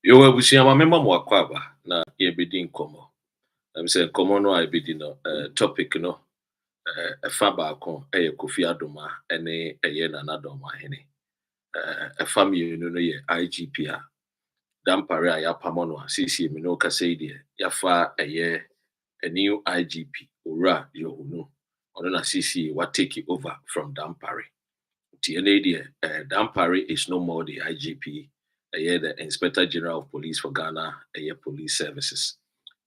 Yo abusia ma memma mo akwaba na ye bedi nkomo. Am say nkomo no I bedi no topic no ɛfa baako ɛyɛ Kofi Adoma ɛne ɛyɛ Nana Dormaahene. Ɛfa mmienu no yɛ IGP a Dampare a yapamo no a sisi mi no kasa yi deɛ yafa ɛyɛ a new IGP owura Yohunu. Ɔno na sisi what take it over from Dampare. Nti ɛne deɛ Dampare is no more the IGP. The Inspector General of Police for Ghana, Police Services.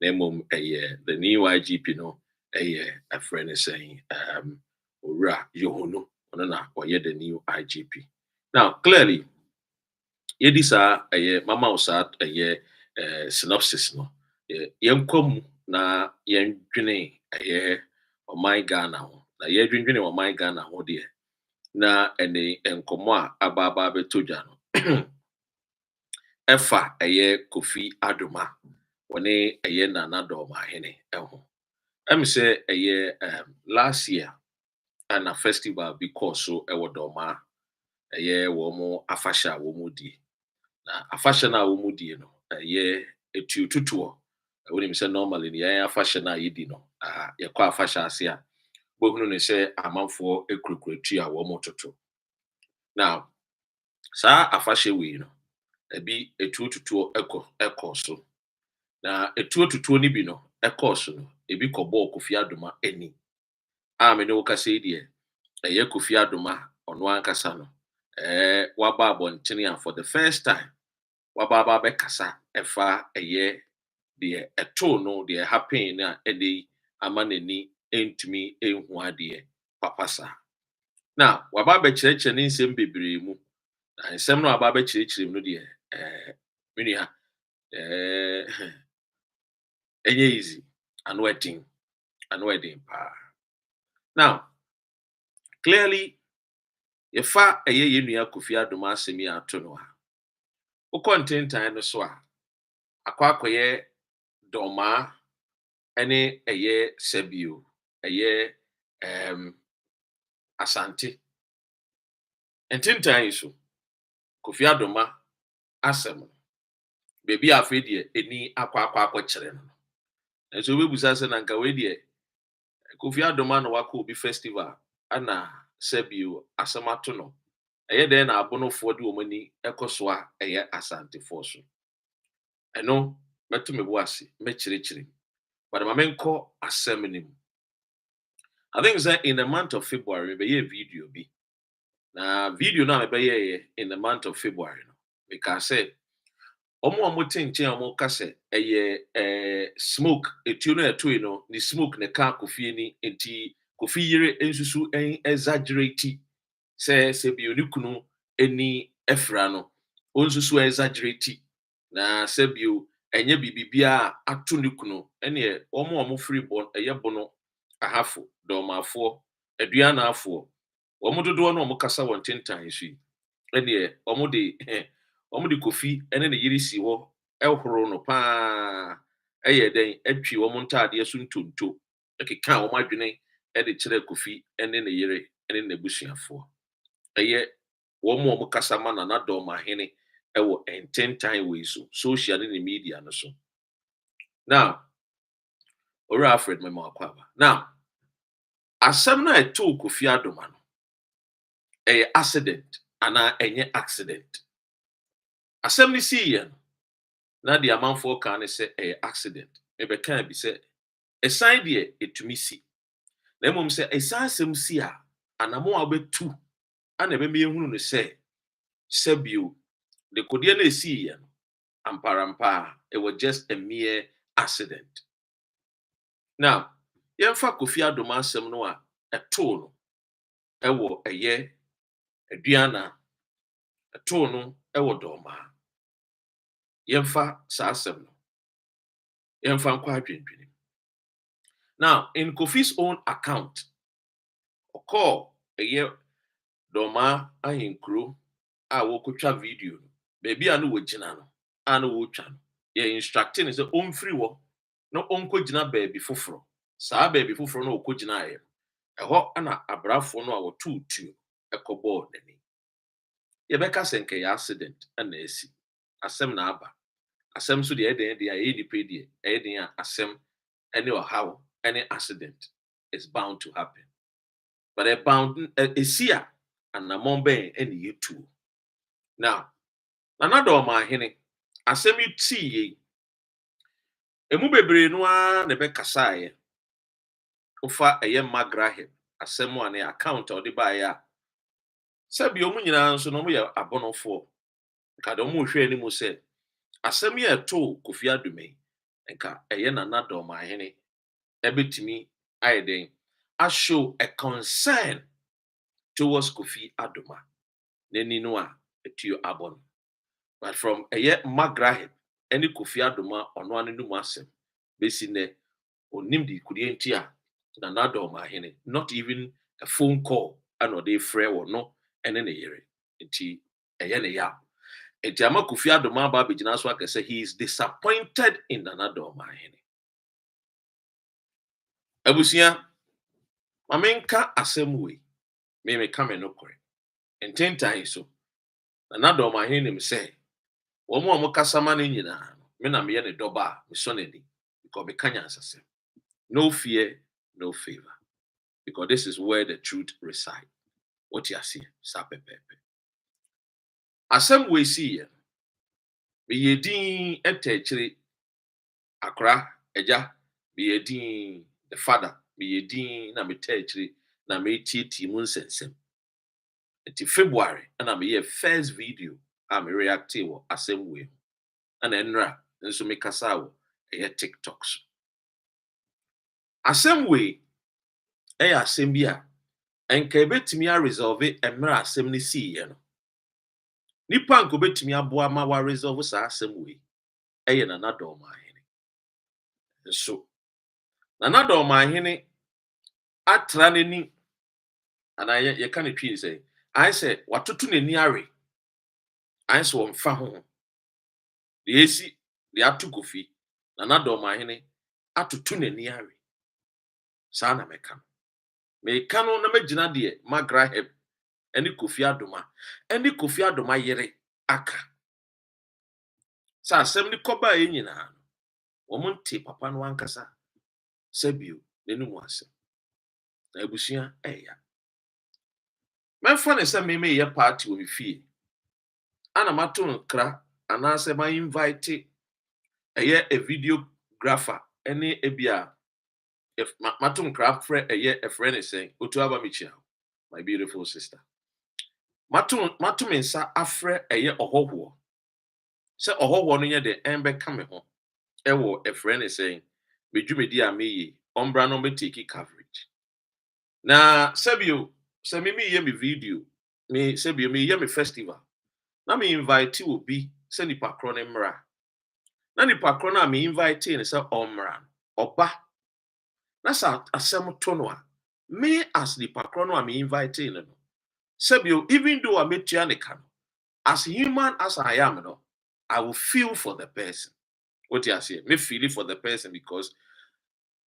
The new IGP no, a friend is saying, Ura Yohunu, or the new IGP. Now, clearly, yedisa mama osat synopsis no. Yenkom na yendwene o my Ghana ho. Na yendwene o my Ghana ho de. Na ene enkomo a ababa betodwa no. Efa Kofi Adoma wone Nana Dormaahene eho. Say last year and a festival because so ewo Dorma womo afasha womo di. Na afasha na womo di no etu tutuo. When him say normally ni afasha na yidi no kwa afasha ase a bohunu ne say amanfo ekurukuretu a womo toto. Now sa afasha we no ebi etuo tutuo eko so na etuo tutuo ni bi no eko so no ebi kobo Kofi Adoma eni me no ka say de Kofi Adoma ono ankasa no waba abontene a for the first time waba be kasa efa de eto no de happen na ede amanani entumi enhu ade papasa na waba be chereche ne nsem bebre mu na nsem no waba be chereche mu no de Minia, easy and wedding pa. Now, clearly, if a nua Kofi Adoma asemi ato no ha. O content time no so a akwakoye Doma ene Sebio Asante. Entintan so Kofi Adoma asem baby afi de eni akwa kire no so we busa se na nka we de Kofi Adoma no wako bi festival ana Sebio asemato no de na abonofo de omani ekoso a Asante force eno meto me bo ase me kire but ma menko asem nim. I think that in the month of February be video bi na video na be in the month of February no because say omo tinche omo kase smoke etuo no eto no ni smoke ne ka Kofi ni enti Kofi yire ensusu exaggerate se bi onikunu eni efra no onsusu exaggerate na se bi enye bibibia ato nikunu ene omo free born bono ahafo domafo aduana afo omo dodo no omo kasa won tintan hwi ene omo de Kofi ene ne yiri si ho ehoro no pa den atwi wo montade so ntonto ekeka wo madwene de kire Kofi ene ne yiri ene ne busuafo wo mo kasa ma Nana Dormaahene ewo ententan we so social ne media no so. Now ora Alfred memo akwaba now asem na eto Kofi Adoma no accident ana enye accident. Asem ni si ye na the amanfo kan ne say accident e be kan bi say esan de etumi si na mom say esan asem si a anamo abetu ana be me ehunu no say Sebio the kodie na si ye amparampa it was just a mere accident. Now yemfa Kofi Adoma asem no a eto no ewo aduana eto no ewo Dorma yemfa sa asem no yemfa nkwa adwendwene. Now in Kofi's own account call Dorma ahinkro a wokotwa video baby anu wogina no anu wo twa no ye instructing say omfiri wo no onkogina baby foforo saa baby foforo no okogina aye eho ana abrafo no a wotutu ekobo nani ye beka senke ya accident ana esi asem na aba asem so de eden de e nipa de eden asem any or how any accident is bound to happen. But a bound is here and a mombe any you too. Now, another Dormaahene asem you see emu bebre no a ne be kasaye ofa eye magrahim asem ane account or the buyer sabi omu nyina nso no mo ye abonofo ka do mo hwe ani mo se asem ye to Kofi Adoma nka eye Nana Dormaahene ebetimi ayeden I show a concern towards Kofi Adoma neni no a etuo abon but from eye magrahim any Kofi Adoma ono anu mu asem besi ne onim di kudienti a Nana Dormaahene not even a phone call and they frɛ wo no ene ne yere nti eye ne ya enti ama Kofi Adoma ba begina so aka say he is disappointed in Nana Dormaahene abusia mamenka asem we me ka no kore ententan so Nana Dormaahene nim say wo mo kasama ne nyina me na me ye ne doba me so ne di because me kanya asase no fear no favor because this is where the truth resides. What you see, sapepepe. Asem we see ye. Be ye din etechiri akra eja. Be ye din the father. Be ye din na me techiri na me titi mun sensem. Eti February and me ye first video am reactive asem we. And enra nso me kasa wo eye TikToks. Asem we asem bia enka ebetimi a resolve emra asem ni si ye no. Nipa nko betimi aboa ma wa resolve sa asem we eye Nana Dormaahene. So Nana Dormaahene atra neni ana ye ka ne twi say I say watoto neni are I say wo mfa ho de esi de atu Kofi Nana Dormaahene atoto neni are sa na meka no na magina de magraheb eni Kofi Adoma yere aka sa asem ni koba e nyina wo monte papa no ankasa sabio nenu mu asem na ebusua eya menfa ne se me ye party wo fie ana mato nkra ana se ma invite eye a videographer ene ebia if mato nkra frɛ eye a friend is saying otu aba michia my beautiful sister mato mensa afrɛ eye ohɔhoɔ se ohɔhoɔ no ye de embe ka me ho ewo a friend is saying medwumedi a meyi ombra no metiki coverage na sabio se me ye me video me sabio me ye me festival na me invite obi se nipa kro ne mra na nipa kro na me invite ne se omra oba na sa asem to no a me as nipa kro no me invite ne no sabio even though I metua ne ka no as human as I am no I will feel for the person. What you say? Me feel for the person because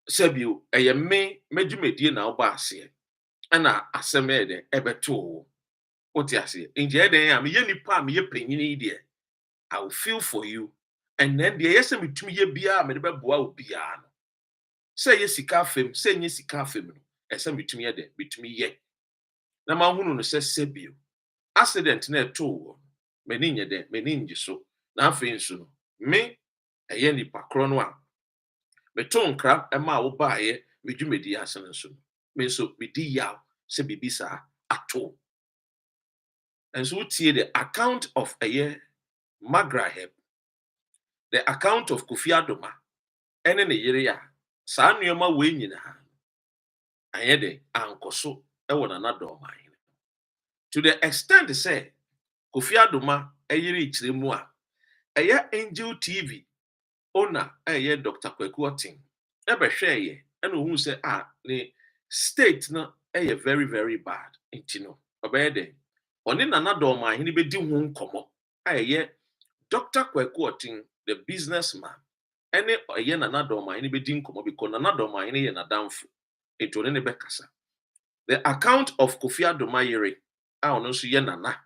sabio eye me medwumedie na oba ase ana asem e de ebeto what you say? Inje den am ye nipa am ye panyini de I will feel for you and then the yes me tumi ye bia me de beboa obia no say ye sika fam say nye sika fam no ese me tumi ye de betumi ye na ma hunu no say sabio accident na eto mani nye de mani nje so na afi nso no me eye nipa kro no a me to nkra e ma wo ba ye me dwumedi ase nso me nso me di yaw se bibisa ato and so tie the account of eye magraheb the account of Kofi Adoma ene ne yere ya saa nneoma we nyina anye de ankoso e wo Nana Dormaahene to the extent say Kofi Adoma eyere ichiremu a eye Angel TV owner eye Dr. Kweku Otin e be hwe ye ene ohun say ne state no eye very very bad intino obey de oni Nana Dormaahene be di ho nkomo eye Dr. Kweku Otin the businessman ene eye Nana Dormaahene be di nkomo because Nana Dormaahene ye nadamfo eto ne be kasa the account of Kofi Adoma yere a ono so ye nana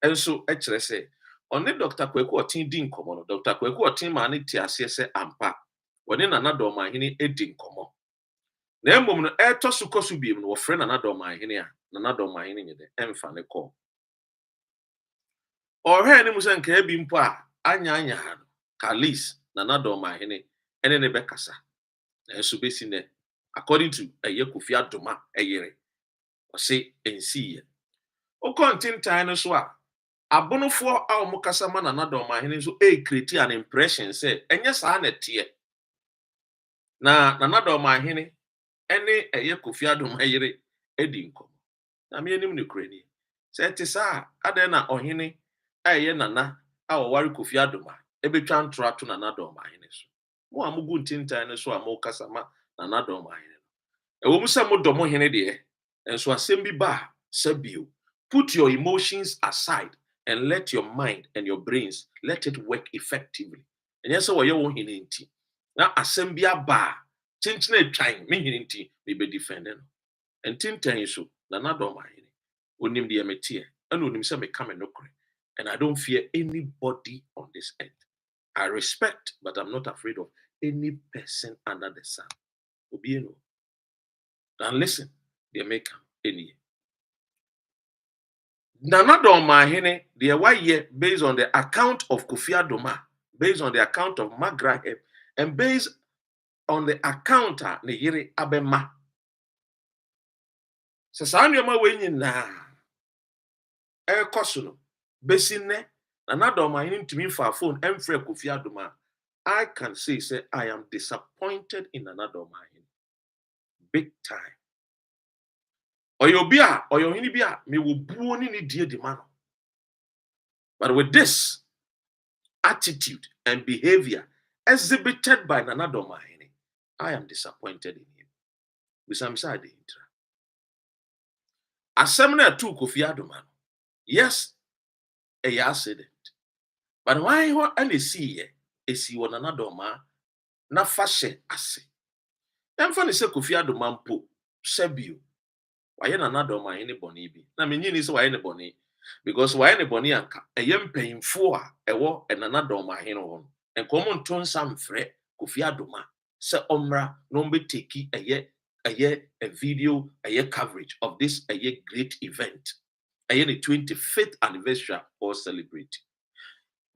enso e kire say ɔne Dr. Kwaku Ɔten di nkɔmmɔ no. Dr. Kwaku Ɔten ma ne te aseɛ sɛ ampa ɔne Nana Dormaahene edi nkɔmmɔ. Na mmom no ɛtɔ so kɔ so biem no wɔfrɛ Nana Dormaahene a Nana Dormaahene nyɛ dɛ ɛmfa ne kɔ. Ɔhwɛ ne mu sɛ nkaa bi mpo a anya ha no Kalis Nana Dormaahene ɛne ne bɛkasa. Na nso besi nɛ according to Kofi Adoma ɛyere ɔse ɛnsiyɛ. Wokɔ ntentan no so a abonofoɔ a wɔn kasa ma Nana Dormaahene nso create an impression sɛ ɛnyɛ saa na ɛteɛ. Na Nana Dormaahene ɛne Kofi Adoma yere edi nkɔmmɔ. Na me anim ne kura ni. Sɛ ɛte saa adan na ɔhene a Nana a ɔware Kofi Adoma ebetwa ntoro ato Nana Dormaahene so. Mo a mogu ntentan no so a mo kasa ma Nana Dormaahene no. Ɛwɔ mu sɛ mo dɔ mo hene deɛ, nso asɛm bi ba sɛbio. Put your emotions aside and let your mind and your brains let it work effectively. And yes, what you want hinti. Now assembly aba chinchine trying me hinti me be defending. And tintin so Nana Dormaahene. Unim the emetie and unim say me come and okre. And I don't fear anybody on this earth. I respect, but I'm not afraid of any person under the sun. Obieno. Now listen, they make any. Nana Dormaahene, the year based on the account of Kofi Adoma, based on the account of Magraheb, and based on the account of Neyere Abema. Sasanya ma wenyi na kosuno besine Nana Dormaahene to me for phone emfre Kofi Adoma. I can say I am disappointed in Nana Dormaahene. Big time. Oyobia, oyohinibia, me will buoni ni die di man. But with this attitude and behavior exhibited by Nana Dormaahene, I am disappointed in him. Bisamsa de intra. Asemna tu Kofi Adoma. Yes, a accident. But why what any see one Nana Dorma na fashe ase. Emfa se Kofi Adoma mpo sebio. Why Nana Dormaahene boni bi na menyi ni se why ne boni because why ne boni anka eyem painfo a ewo Nana Dormaahene ho enkomo nton sam frɛ Kofi Adoma se omra no be take a video coverage of this great event the 25th anniversary or celebrate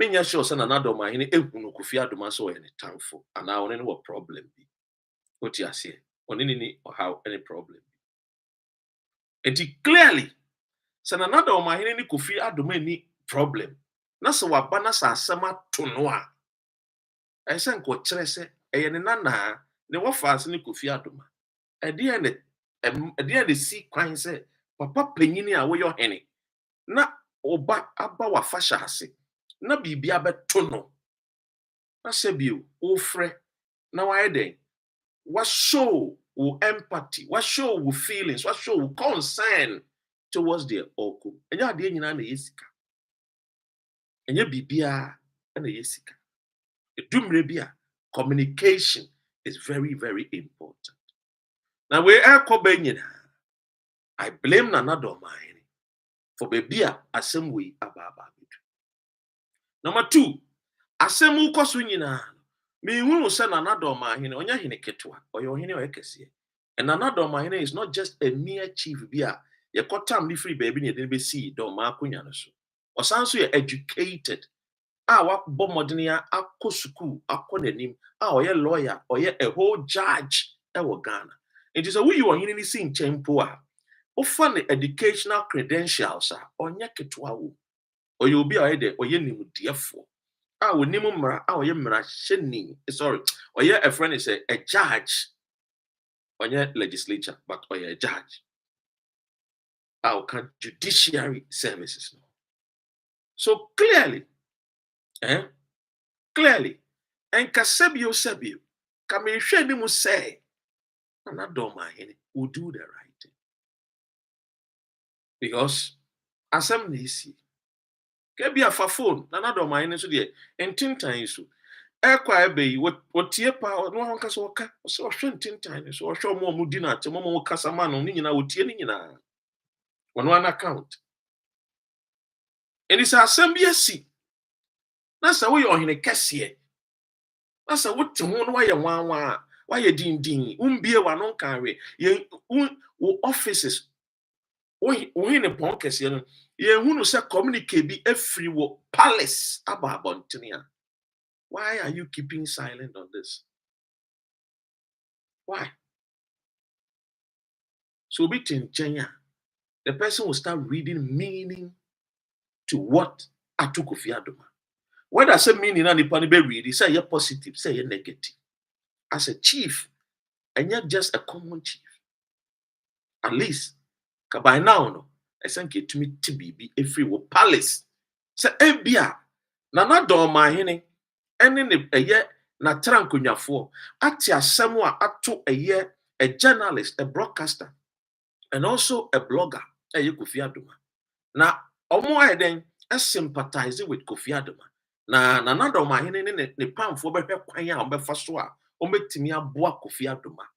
menya sure se Nana Dormaahene ehunu Kofi Adoma so any tanfo and now one no problem bi what you say only ni or how any problem. And clearly, say Nana Dormaahene ni Kofi Adoma ni problem. Na se waba na sa asema to no a. I say nko kyerɛ sɛ ɛyɛ ne nana ne wafa ase ni Kofi Adoma. Ɛde ne si kwan sɛ papa panyini a woyɛ ɔhene. Na oba aba wafa hyɛ ase. Na bibia bɛto no. Na sɛ bio wo frɛ na wayɛ den. What show with empathy, what show with feelings, what show with concern towards their oku. And you are the na yesika. And you bibia and yesika. Dumrebia communication is very, very important. Now we are kobenyina. I blame Nana Dormaahene for bebia asem we ababa. Number 2, asemu koso nyina. Me who say Nana Dormaahene onya hene ketwa oyo hene oyekese. And Nana Dormaahene is not just a mere chief bia ye kotam ni free baby ne de be see Dorma akonya no so. Osan so ye educated. Wa bo modenia akọ school akọ nanim oye lawyer oye a whole judge e wo Ghana. It is a we you hene ni si nchempo a ofa ne educational credentials a onya ketwa wo. Oye obi a de oye nimdiefo. We name mra oye mra sheni sorry oye a friend is a judge oye legislature but oye a judge can judiciary services so clearly and kasebio kame hwe ni mu say Nana Dormaahene will do the right thing because asem na isi Kebi afa phone Nana Dormaahene so de entintan so ekwa ebe yi wotie pa no ho kasa woka so hwe entintan so hwe mo mu di na che mo kasa ma no ni nyina wotie ni nyina wono an account eni sa asem bi asi na sa wo ye ohene kese na sa wo te ho no wa ye wanwa wa ye dindin umbie wa no kanwe ye wo offices wo hene pon kese no ye hunu se communicate bi afri wo palace ababontene. Why are you keeping silent on this? Why? So be chenchenya. The person will start reading meaning to what atu Kofi Adoma. What does it mean in any pan be read? Say you're positive, say you're negative. As a chief, and you're just a common chief. At least, by now, no, I think it to me to be a free palace. Say, Ebia, Nana Dormaahene, and in a year, na trankunyafo, Atia Samoa, Atu a year, a journalist, a broadcaster, and also a blogger, a Kofi Adoma. Now, Omo then sympathize with Kofi Adoma. Na Nana Dormaahene ne pamfo behwe kwan a obefa so a ometimi aboa Kofi Adoma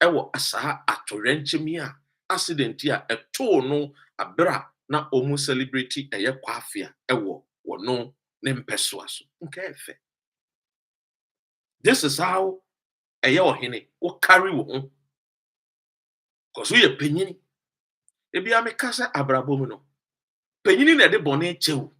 ewo asa atorenchemi a accident a eto no abra na omu celebrity eye kwafia ewo wono ne mpeso aso nke efe. This is how eye ohene wo carry wo ho, cause we penyini ebi amekasa abrabom no penyini na de bone chewu.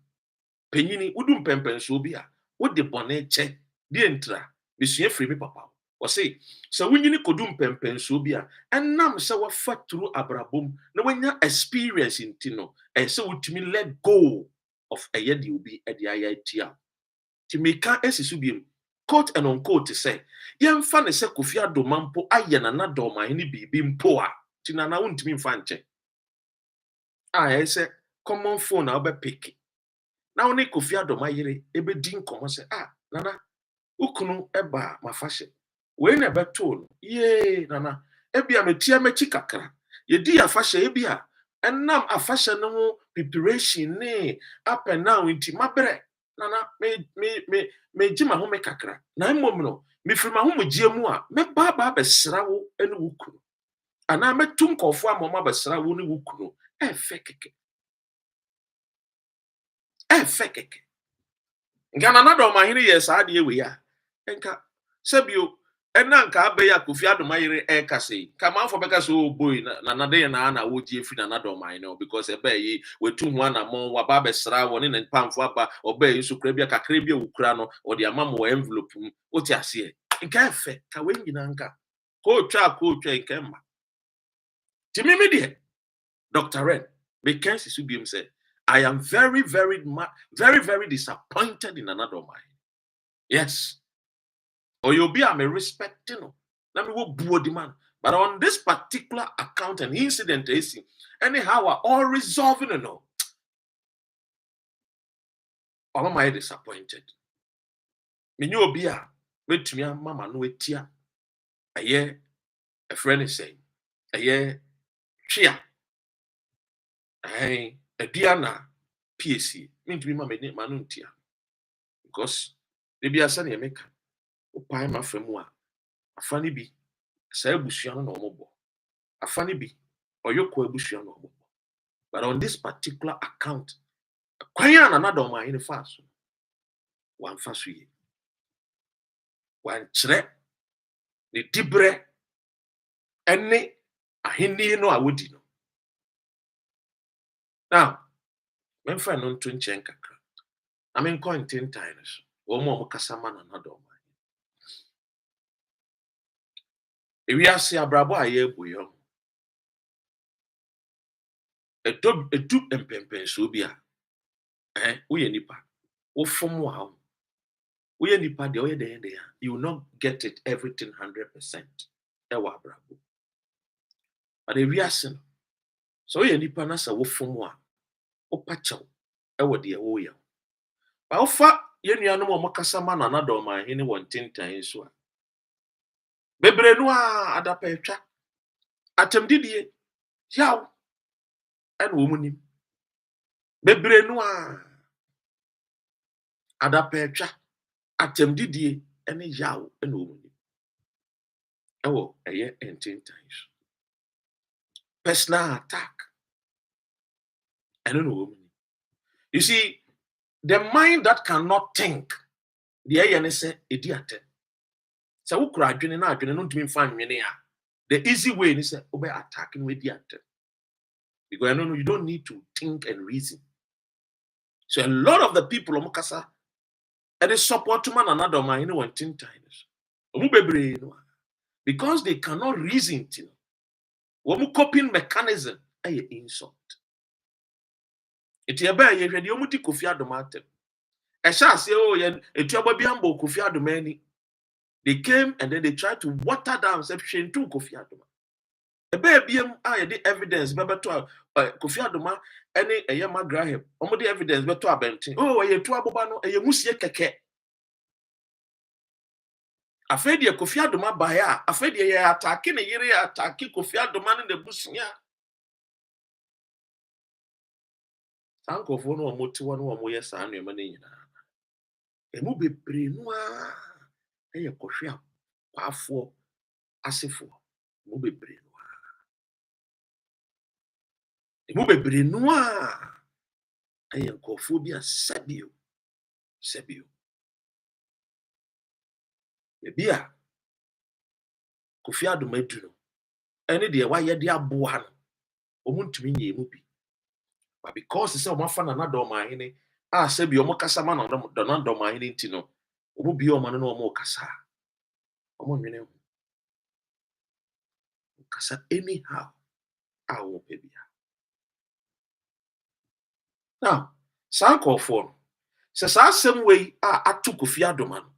Penyini udum pempenso bi a wo de bone che de entra besua free me papa o say so wunyini kodum pempenso bi a enam se wo fa turu abrabom na wanya experience intino e se wutimi let go of eye de obi e de ayatia ti meka esisu biem quote and unquote say yemfa ne se Kofi Adoma mpo aye na Dormaahene bibi mpo a ti na wuntimi mfa nche e se common phone na obe pick. Now ne Kofi Adoma yere ebe din komo se nana ukunu eba mafashe we na beto no ye nana ebia metia machi kakra ye di afashe ebia enam afashe no ho preparation ne up and now inti mabre nana me jima ho me kakra na mmom no me firma ho mgie mu a me ba besra wo ene wukunu ana metum kofo amoma besra wo ne wukunu fekeke fekeke ngana na Dormaahene yes ade we ya enka sebio enanka abeya Kofi Adoma yire ekase kama afọ beka so boy na de na woji efi na Dormaahene because ebe yi wetu ho na mo wa ba besra woni na pamfo aba obe so kra bia kakra bia wukura no o de ama mo envelope mu o ti ase nka efe ka we nyina nka ko twa nka ma timimi de Dr. Red Bekensi Subiem said, I am very, very, very, very disappointed in another Dormaahene. Yes. Or you'll be, I'm a respecting. Let me go boo the man. But on this particular account and incident, anyhow, are all resolving, no. Or am I disappointed? Me knew be a wait me, mama, no, tia. A year, a friend is saying, a year, chia. Hey, a Diana PSC mean to be my manuntia because maybe a sunny America. Opine my famua. A funny bee, say bushiano no mobo. A funny bee, or your co bushiano mobo. But on this particular account, a quayan another my in the fast. One fast one tre, the dibre, any a hindi no I would know. Now, when friend on twin chenka. I mean, coin 10 times. Or more Casaman and Adoma. If we are see a brabo, I hear buyo. A tube and pempen subia. We nipa. O from wow. We nipa the way there. You will not get it everything 100%. Ewa brabo. But if we are seeing, so we nipa nasa wo from wa. O pacho. Ewa dear o ya. But offer yenu no more Casaman and Adoma one 10 times. Bebre no adapetwa atem didie yaw en wo munim bebre no adapetwa atem didie en yaw en wo munim ewo eye 10 times personal attack en no wo munim. You see, The mind that cannot think, the ayene say idiate. So who could na adwene no ntumi mfa nwene a. The easy way is say obe attacking with idiate. Because I know you don't need to think and reason. So a lot of the people omukasa and they support man another man in one thing times. Because they cannot reason. One coping mechanism is insult. It yebe ye hwede omuti Kofi Adoma atem. E sha say oh ye etuaba bi ambo Kofi Adoma. They came and then they tried to water down section to Kofi Adoma. Ebe biem a ye the evidence bebe to Kofi Adoma any eye Graham. Omo the evidence be to abenti. Oh ye tuaba ba no eye musie keke. Afedi ye Kofi Adoma baya, afedi ye atake ne yere atake Kofi Adoma ne busunya. Sankofo no omo ti wo no omo ye sa anema ne nyina. Emu bebre no a eye kohwe kwafo asefo. Emu bebre no a. Emu bebre no a eye nkofo bi asabio. Sabio. Ebia Kofi Adoma du no. Ene de wa ye de aboa no. Omo ntumi nye emu bi. But because it's a mafa na Dormaahene, sabi omo kasa ma na Dormaahene nti no, omo bi omo no omo kasa. Omo nwene kasa anyhow. Omo bebia. Now, sankofo se sa asem wei atu Kofi Adoma no.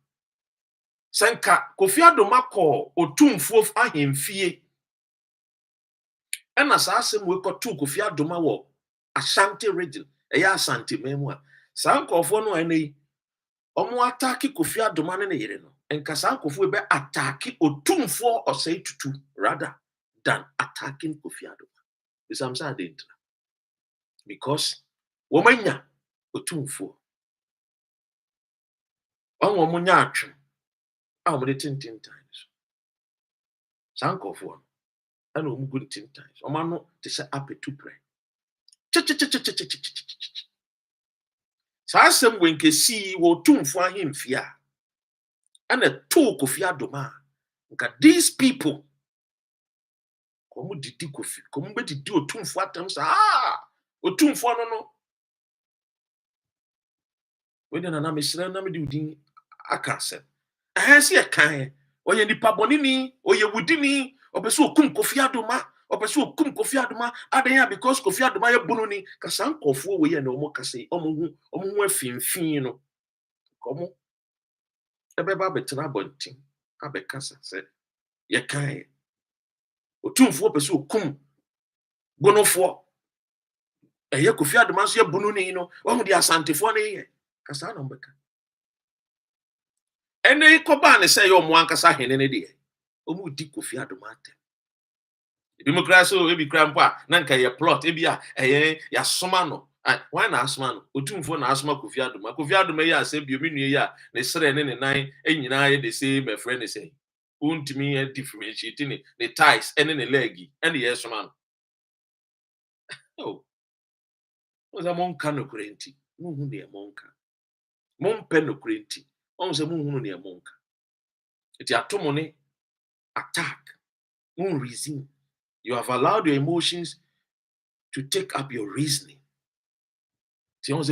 Senka Kofi Adoma ko otumfo ahemfie. Ena sa asem wei ko tu Kofi Adoma wo Ashanti region, eya Asante memu a. Sankofo no ene omo atake Kofi Adoma ne yere no. Enka sankofo be atake otumfo osei tutu rather than attacking Kofi Adoma. This am saying it. Because womanya otumfo. Onwo mo nya atwe. Omo de tintin times. Sankofo ana omo good tin times. Omo no te se apetu pre. Sa asem wenkesi wo tumfo ahemfia. And a two Kofi Adoma. Nka these people komu didi Kofi, komu be didi otumfo atem sa otumfo no. We dey na mesra na me di udin akase. Se e kan oye nipa bonini, oye wudini, obeso okum Kofi Adoma, adan because Kofi Adoma ye bunu ni kasan kofo we ye na omo kase, omo hu afinfin no. Komo ebeba betena bontin abekasa se ye kan otumfo obeso okum bonofo eye Kofi Adoma so ye bunu ni no wo de asantefo na ye kasa na mbeka ene koba ne se ye omo ankasa hene ne de omo di Kofi Adoma atem democracy ebi krampa na nka ye plot ebi ya soma no why na asoma no otumfo na asoma Kofi Adoma ye ase bi ominu ye a ne sere ne nan enyina ye de say my friend say untimi e differentiate ne ties ene ne leg ene ye soma no oh oza monka no kurenti munhu ne monka monpe no kurenti onse munhu ne monka eti atomo ne attack mun reason. You have allowed your emotions to take up your reasoning. Clearly.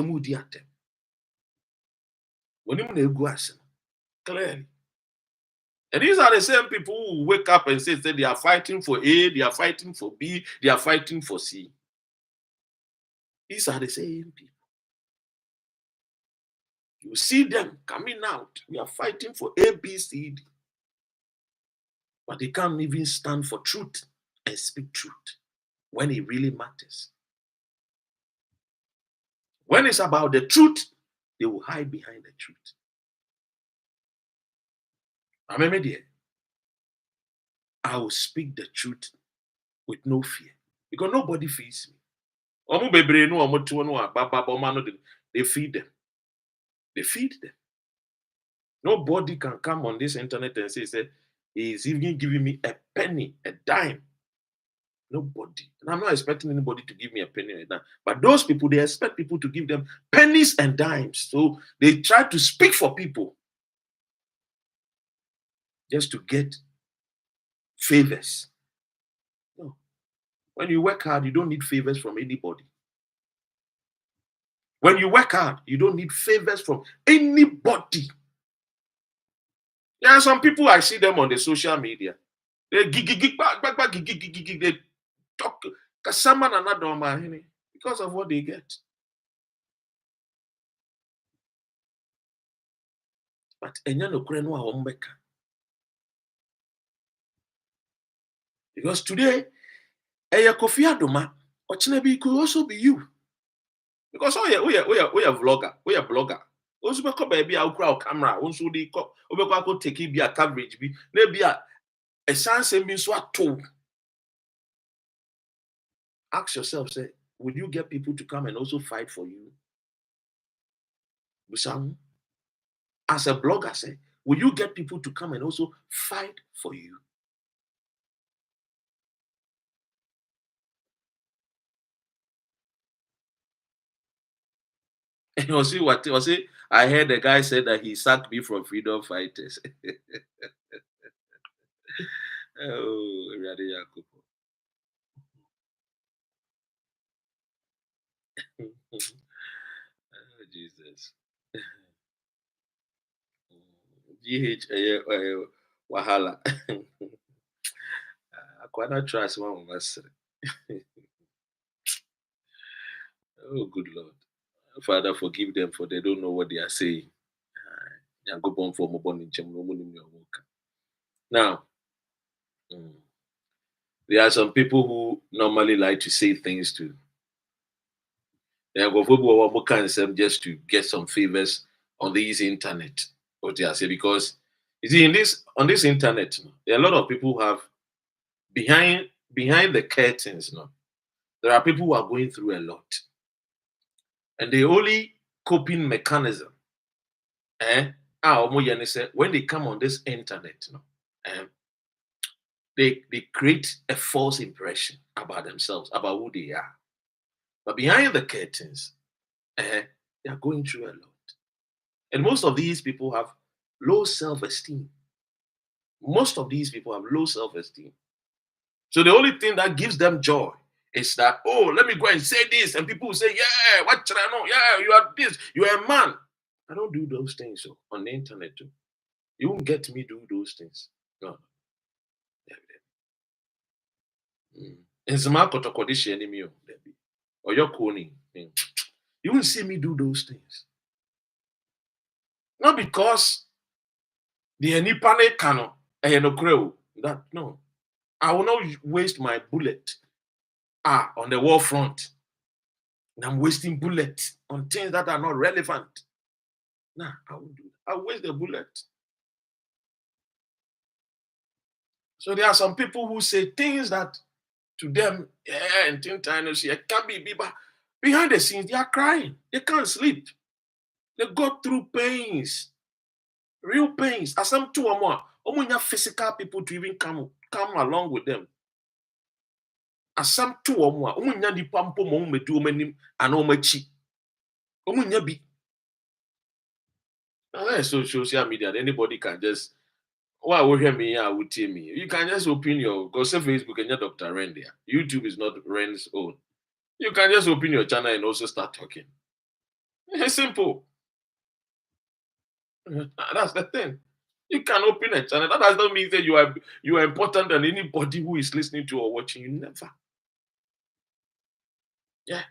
And these are the same people who wake up and say they are fighting for A, they are fighting for B, they are fighting for C. These are the same people. You see them coming out. We are fighting for A, B, C, D. But they can't even stand for truth and speak truth when it really matters. When it's about the truth, they will hide behind the truth. I will speak the truth with no fear because nobody feeds me. They feed them. They feed them. Nobody can come on this internet and say he is even giving me a penny, a dime. Nobody. And I'm not expecting anybody to give me a penny right now. But those people, they expect people to give them pennies and dimes. So they try to speak for people just to get favors. No. When you work hard, you don't need favors from anybody. When you work hard, you don't need favors from anybody. There are some people, I see them on the social media. They they talk Kasama and Dormaahene because of what they get. But because today, Kofi Adoma, or it could also be you. Because we are vlogger, we are blogger. Also, be baby, I'll crowd camera. Also, the take it be a coverage. Be maybe a chance means what to. Ask yourself, say, will you get people to come and also fight for you? As a blogger, say, will you get people to come and also fight for you? And you see what was it? I heard the guy said that he sacked me from freedom fighters. Oh, oh, Jesus. GH Wahala. I quite not trust one of us. Oh, good Lord. Father, forgive them for they don't know what they are saying. Now, there are some people who normally like to say things to just to get some favors on this internet. What they are saying, because you see, in this on this internet, there are a lot of people who have behind the curtains, there are people who are going through a lot. And the only coping mechanism, when they come on this internet, they create a false impression about themselves, about who they are. But behind the curtains, they are going through a lot. And most of these people have low self-esteem. Most of these people have low self-esteem. So the only thing that gives them joy is that, oh, let me go and say this. And people will say, yeah, what should I know? Yeah, you are this. You are a man. I don't do those things on the internet too. You won't get me do those things. No. Or your coning. You won't see me do those things. Not because the Nipane cano that no. I will not waste my bullet on the war front. And I'm wasting bullets on things that are not relevant. Nah, I won't do that. I'll waste the bullet. So there are some people who say things that to them, and think it can't be, but behind the scenes, they are crying. They can't sleep. They go through pains, real pains. As some two or more, physical people to even come along with them. As some two or more, di pampo mo medu manim ana omachi. Omunya bi. So social media, anybody can just will hear me, I would tell me. You can just open your go say Facebook and your Dr. Ren there. YouTube is not Ren's own. You can just open your channel and also start talking. It's simple. That's the thing. You can open a channel. That does not mean that you are important than anybody who is listening to or watching you. Never. Yeah.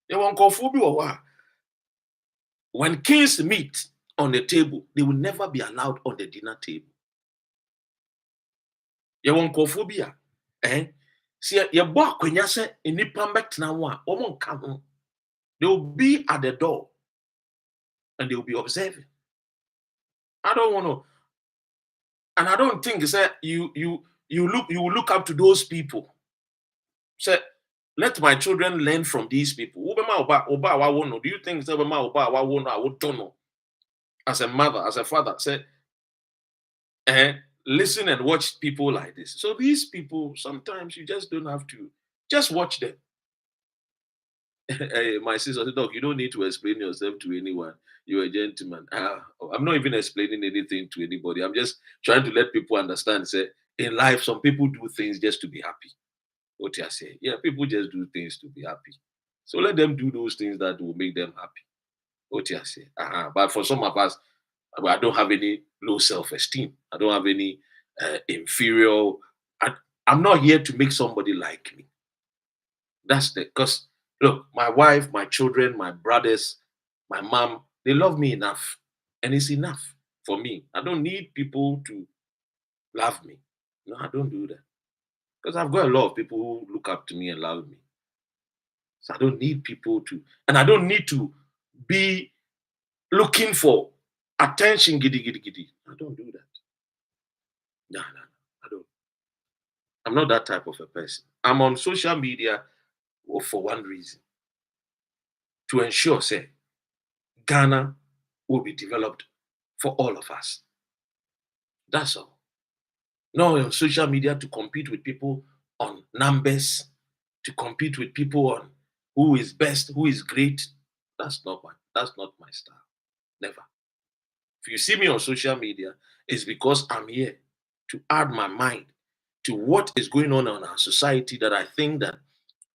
They won't call phobia or what? When kings meet on the table, they will never be allowed on the dinner table. You won't call phobia. See, your boy when you say in the pambek now, they will be at the door and they will be observing. I don't want to, and I don't think you will look up to those people. Say, let my children learn from these people. Do you think I don't know? As a mother, as a father, say, listen and watch people like this. So these people, sometimes you just don't have to just watch them. My sister said, "Doc, you don't need to explain yourself to anyone. You're a gentleman." I'm not even explaining anything to anybody. I'm just trying to let people understand. Say, in life, some people do things just to be happy. What you say? Yeah, people just do things to be happy. So let them do those things that will make them happy. What you say? But for some of us, I don't have any low self-esteem. I don't have any inferior. I, I'm not here to make somebody like me. That's the because look, my wife, my children, my brothers, my mom, they love me enough. And it's enough for me. I don't need people to love me. No, I don't do that. Because I've got a lot of people who look up to me and love me. So I don't need people to, and I don't need to be looking for attention, giddy, giddy, giddy. I don't do that. No, I don't. I'm not that type of a person. I'm on social media for one reason to ensure, say, Ghana will be developed for all of us. That's all. Not on social media to compete with people on numbers, to compete with people on who is best, who is great. That's not my style. Never. If you see me on social media, it's because I'm here to add my mind to what is going on in our society that I think that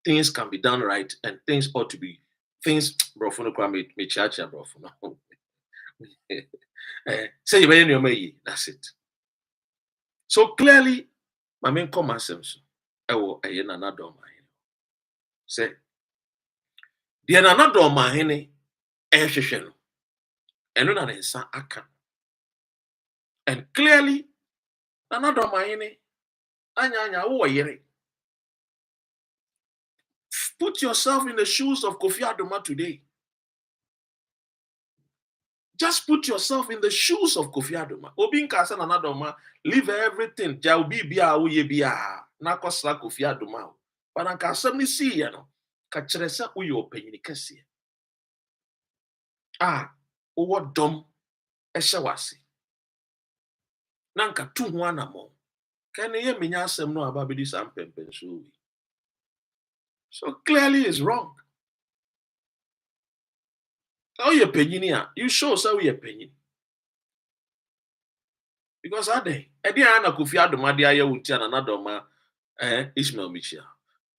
things can be done right and things ought to be things me chacha say that's it. So clearly, my main comment is Nana Dormaahene. Say, the Nana Dormaahene ehwehwehwe no, eno na ne nsa aka. And clearly, Nana Dormaahene anya wo yere. Put yourself in the shoes of Kofi Adoma today. Just put yourself in the shoes of Kofi Adoma. Obi nkasa Nana Dorma, leave everything. Ja obi bia wo ye bia na kwasla Kofi Adoma. But anka asem ni si ye no, ka kyerɛ sɛ wo ye ɔpanyin kɛseɛ. Owo dom ɛhyɛ wase. Na nka tu ho anamo. Ka ne ye menya asem no aba bedi sam pempen so. So clearly it's wrong. Oh, you're penny, you show so you're penny. Because I day, Ediana Kofi Adoma de Aya Untian another ma Ishmael Michia.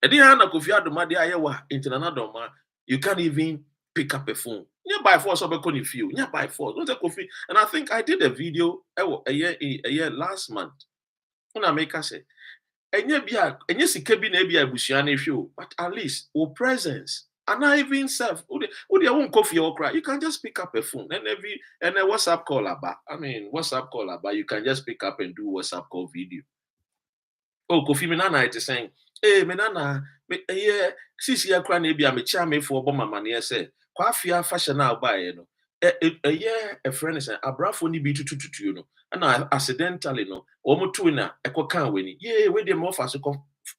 Ediana Kofi Adoma de Iowa into another ma, you can't even pick up a phone. Yeah, by force of a conny few, yeah, by force. Not a coffee. And I think I did a video a year last month. When I make us say, and yes, it can be maybe a Bushiani show, but at least your presence. And I even self, who they won't coffee or cry. You can just pick up a phone and a WhatsApp call about. I mean, WhatsApp call about. You can just pick up and do WhatsApp call video. Oh, Kofi Menana is saying, hey, Menana, yeah, since you are crying, maybe I'm a charming for Obama money. I say, Quafia fashion now by you know. A friend is a bravo only be to you know, and I accidentally know, almost two in a can win. Yeah, where the more fast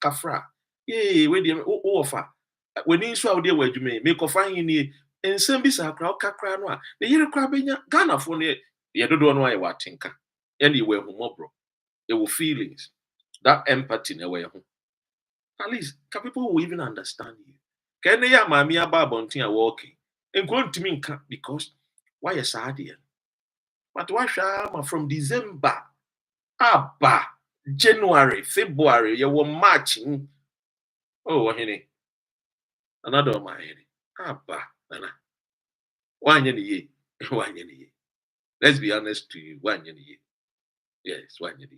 kafra. Yeah, where the offer. When you saw there where you may make a fine in here, and send this a crowd cacranoa. The year crabbing Ghana for near, you don't know why you are tinker. Anywhere, bro. There were feelings, that empathy in a way. At least, can people who even understand you? Can they have mammy about bunting walking? And going to me because why a sad year? But why shall from December? January, February, you were marching. Oh, honey. Another my head. Nana. 1 year. 1 year. Let's be honest to you. 1 year. Yes, 1 year.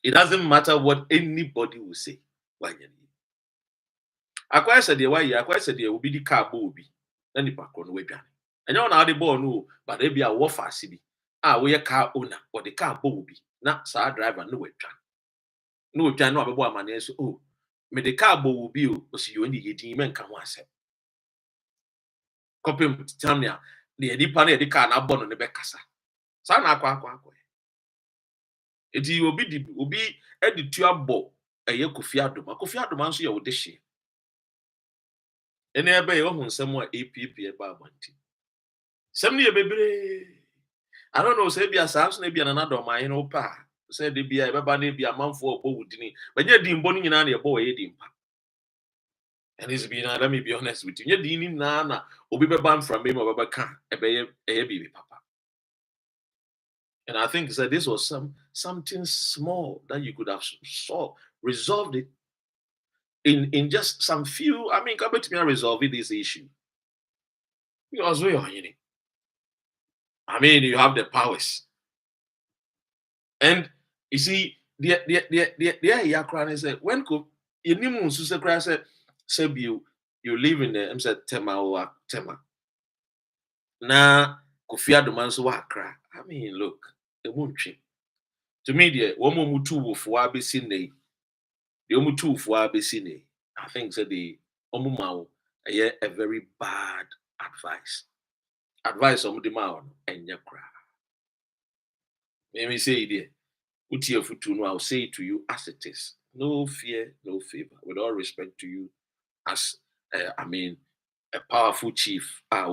It doesn't matter what anybody will say. 1 year. I said the why I said there will be the car booby. Then the back on the way. And you know how the ball no, but they be a warfare city. We a car owner or the car booby. Not so driver no way. No time no about money. So oh, me the car will be you see you in the 18 men can once. Copy Tamia, the Edipane the car na born on the Becassa. Sana kwa. It will be editor bo a year Kofi Adoma. Kofi Adoma so your dish. And nearby your somewhere APP about one thing. Some near baby. I don't know, say be a Samson, maybe another my own pa. said the be a baba ne be a man for wudini. But yet the mboni na na boy edimpa. And it's been let me be honest with you. Yet the na obi beba from me baba can ebe baby papa. And I think that this was something small that you could have resolved it in just some few. I mean, come to me and resolve this issue. Because we are in it. I mean, you have the powers. And you see, the Yakran said, when could you said you live in the said Tema or Tema. Now, Kofi Adoma so Accra. I mean, look, it won't change. To me, the woman who two for Abisine, the only two for Abisine, I think that the Omumao a very bad advice. Advice on the mouth and Yakra. Let me say it. I'll say it to you as it is. No fear, no favor. With all respect to you, as a powerful chief. A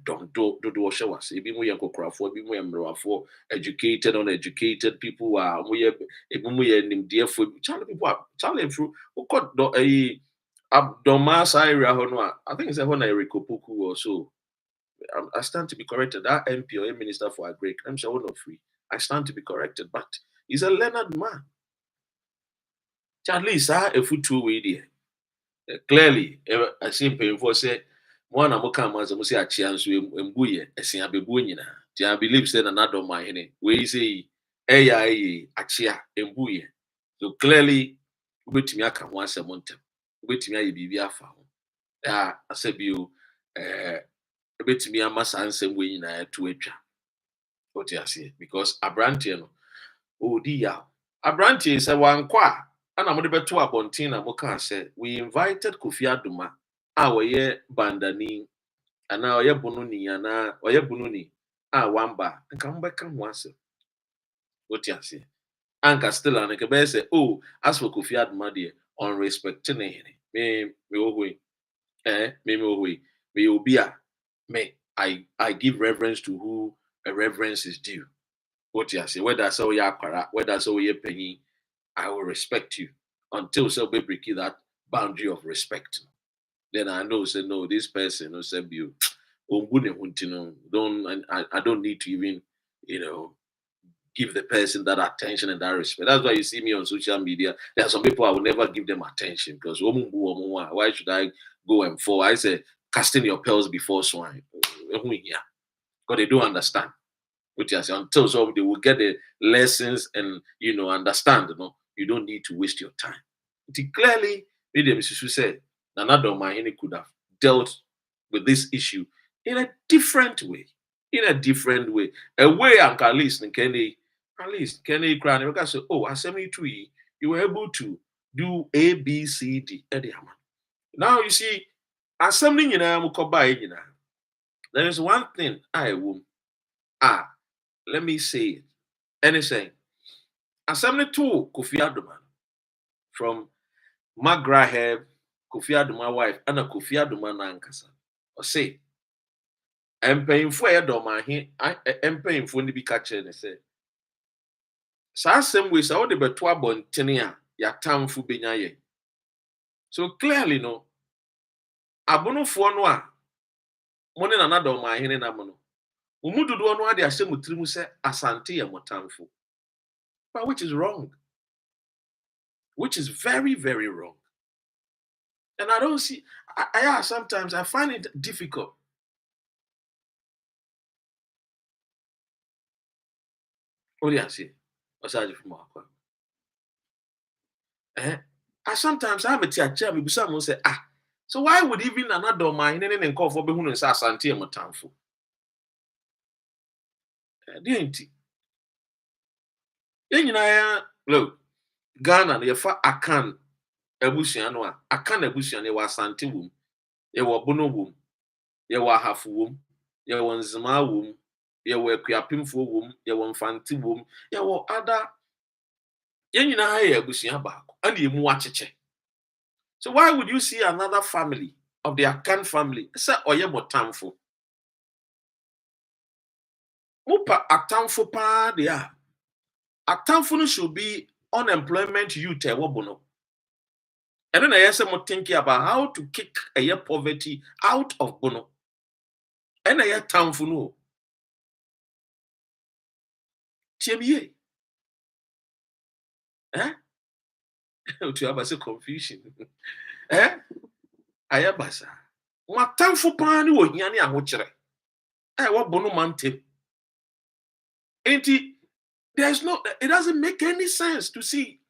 don't do show us. If we are educated, uneducated people are dear for Charlie people. Charlie through who got a Dormaahene area. I think it's a one Erikopuku or so. I stand to be corrected. That MP or Minister for Agri, I'm sure not free. I stand to be corrected, but he's a learned man. At least a foot two-way there. Clearly, I see painful say one of Mokama must say a chance with Mbuye, a Sia Bebuina. I believe said another Dormaahene. Where you say AI Achia Mbuye. So clearly, wait me I can once a month. Wait me I be found. I said you bit me a mass answer way to each. What you say? Because Abrantian, oh dear, Abranti is a one qua, and I'm going to Bontina Moka said, we invited Kofi Adoma, our year bandani, and now ye bununi, and now ye bununi, one bar, and come back and once. What you say? Anka still and a say, oh, as for Kofi Adoma, dear, on respect to me, me, I give reverence to who a reverence is due. What you say, whether so ya para, whether so ye penny, I will respect you until so we break that boundary of respect. Then I know say no, this person who said you don't I don't need to even, give the person that attention and that respect. That's why you see me on social media. There are some people I will never give them attention because why should I go and fall? I say casting your pearls before swine. Because they don't understand. Which is until so they will get the lessons and understand. You don't need to waste your time. It clearly, Mrs. said, Nana Dormaahene could have dealt with this issue in a different way. In a different way. A way and at least Kenny crying because say, oh, I sent me to you were able to do A, B, C, D. Now you see, assembling there is one thing I will let me say it. Anything. Assembly to Kofi Adoma from Magraheb, Kofi Adoma wife, and a Kofi Adoma nankasa. Or say, I'm paying for a Dormaahene, I'm paying for the be catcher and say. So same way, so the betua bontenia, ya town fu benyaye. So clearly, no, abono for noa, money another Dormaahene na mono. Umudu do no ade asem trimu se asante ya motamfo. But which is wrong. Which is very, very wrong. And I don't see, sometimes I find it difficult. What do you say? Aside from I sometimes have a teacher, maybe someone say, so why would even another Dormaahene and call for Behun and Asante and Motamfo? Didn't he? Look, Ghana, the fa Akan Ebusiano, Akan Ebusian, they were Asante womb, they were Bono womb, they were half womb, they were Zima womb, they were Quiapimfo womb, they were Fanti womb, they were other. So why would you see another family of the Akan family? Say Oye Motamfo. Mupa Atamfo pa dia. Atamfo should be unemployment youth wobono. And then I say more thinking about how to kick a poverty out of bono. And I tamfo no. TBA. To have a confusion. Ayabasa. Matamfo pani wo hiane ahokyere. What bono mante. It doesn't make any sense to see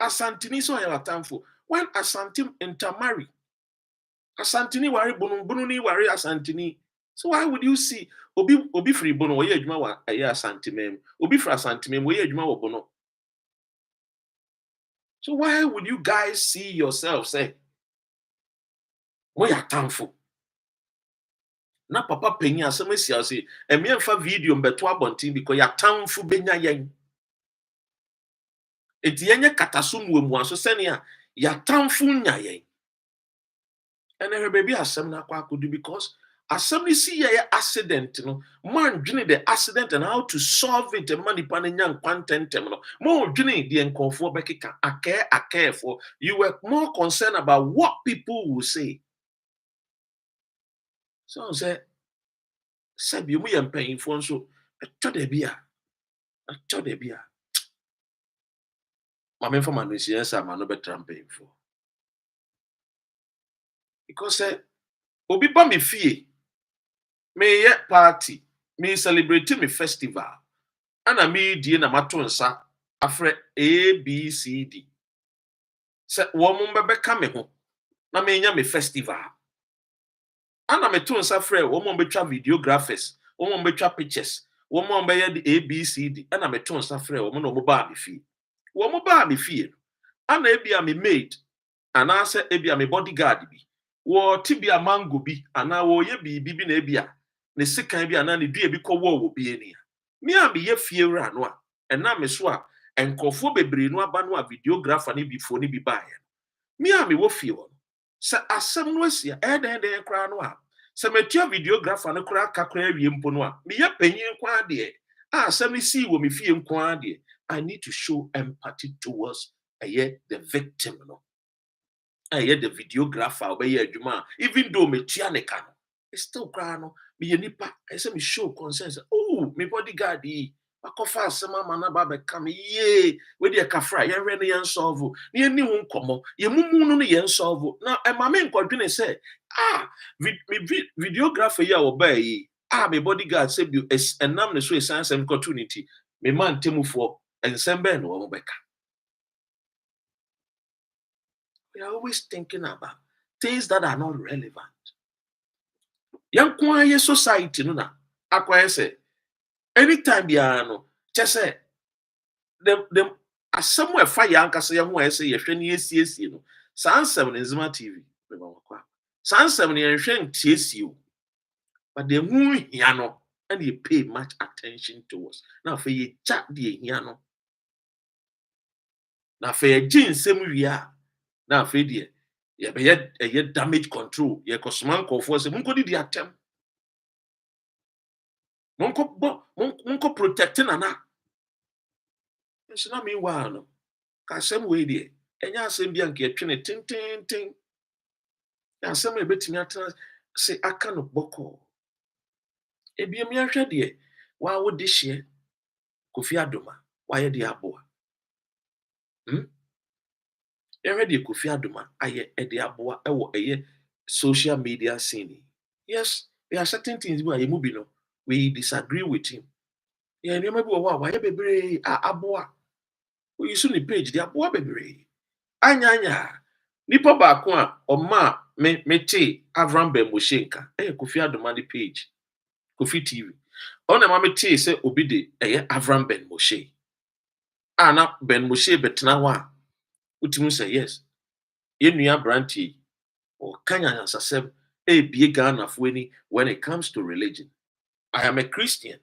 Asantini so ayatamfo. When Asantim intermarry, Asantini wari bono ni wari Asantini. So why would you see obi free bono wo ye adwuma wa aye Asantimem, obi free Asantimem wo ye adwuma wo bono. So why would you guys see yourself say, "We are thankful"? Na papa penny asem sia say, "Emi emfa video mbeto abontin because ya thankful benya yen." Enti yenye katasum wemu aso senia ya thankful nya yen. And every baby asem na kwa kudu because asem ni see ye accident no man dwene the accident and how to solve it and money pan nyan kwantentem no mo dwene the enkonfo bekeka ake for you were more concerned about what people will say. So say sabi mu ye mpanyinfo nso eto de bia mama informa no siensa ma no betra mpanyinfo because obi ba me fie me ye party me celebrate me festival ana me die na mato nsa afre ABCD se wo mo bebeka me ho na me nya me festival ana me to nsa frɛ wo mo betwa videographers wo mo betwa pictures wo mo be ye the ABCD ana me to nsa frɛ wo mo no mo ba me fie wo mo ba me fie ana ebia me maid ana se ebia me bodyguard bi wo tibia mango bi ana wo ye bi na ebia ne sekan bi ana ne dua bi kɔwɔ wo bi ania me a me ye fie wura no a ɛna me so a enkɔfo bebre no aba no a videographer ne bifo ne bi ba ya me a me wo fie wo se asem no asia den kra no a se metua videographer no kra kakra wie mpo no a me ye panyin kwa de a asem ni see wo me fie nkwa de I need to show empathy towards the victim no the videographer obey adwuma even though me tua ne ka no it's still kra no me ye nipa I say me show concern say oh me bodyguard yi akofa asem ama na ba be kam ye we de kafra ye hwe ne yen solve ne ani hu nkomo ye mumu no yen solve na e ma me nkwadwene say videographer yi a wo ba yi me bodyguard say bi enam ne so esansem opportunity me man temufo ensem be no wo beka. We are always thinking about things that are not relevant. Yankwa ye society no na akwa say anytime bia no che say them asem we fa yanka say ho say ye hwe ne esiesie no sansem ne Nzima TV be ba kwa sansem ne hwe ntiesie o but the hu hia no and you pay much attention to us now for ye chat the hia no na for ye ginsem wia na for the ye be ye damage control ye kosoman kofo say munko di atem munko protect na na so na me wa no ka sem we die enya asem bia nke twene tin ya asem e betimi atena say aka no boko ebiem ya hwe de wa wo de hye Kofi Adoma wa ye de aboa de Kofi Adoma aye de aboa ewo social media scene. Yes, there are certain things we no we disagree with him. Yeah, remember why bebre aboa. We use the page the aboa bebre. Anya nipa ba ko a oma me Avram Ben Moshenka Kofi Adoma the page Kofi TV. Ona ma me say obi de Avram Ben Moshe. Ana Ben Moshe betena wa utimu say yes. Ye nua branti or Kanya Sasem be Ghana Fweni when it comes to religion. I am a Christian.